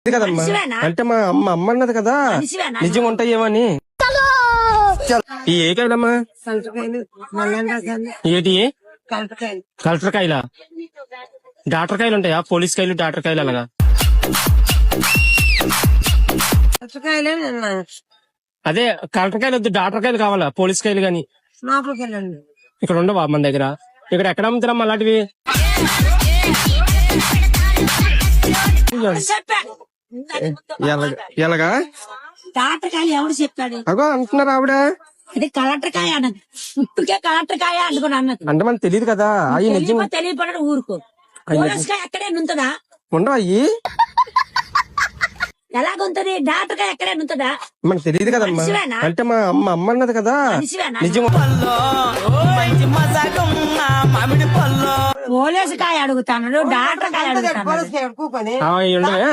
కదమ్మా మనిషివేనా? అంటే మా అమ్మ అన్నది కదా మనిషివేనా? నిజంగా ఉంటాయేమని ఈ ఏ కాయలమ్మా ఏది కలెక్టర్ కాయలా డాక్టర్ కాయలు ఉంటాయా పోలీస్ కాయలు డాక్టర్ కాయలు అలాగా అదే కలెక్టర్ కాయలు వద్దు డాక్టర్ కాయలు కావాలా పోలీస్ కాయలు గాని ఇక్కడ ఉండవా మన దగ్గర ఇక్కడ ఎక్కడ అమ్ముతారమ్మా అలాంటివి చెప్పాడు ఎలాగా తాటకాయలు ఎవడు చెప్పాడు? అగో అంటున్నారు ఆవిడ అది కలెక్టర్ కాయ అన్నది. పుట్టుకే కలెక్టర్ కాయ అనుకుని అన్నది. అంటే మనకు తెలియదు కదా అవి నిజంగా తెలియపడడం ఊరుకో. పోలీసుకాయ ఎక్కడైనా ఉంటుందా? ఉండవు అయ్యి ఎలాగుంటది? డాక్టర్ కాయ ఎక్కడైనా ఉంటుందా? మనకు తెలియదు కదమ్మా మనిషివేనా? అంటే మా అమ్మ అన్నది కదా మనిషివేనా? నిజంగా పోలీసు కాయ అడుగుతాను, డాక్టర్ కాయ అడుగుతాను. ఉండవే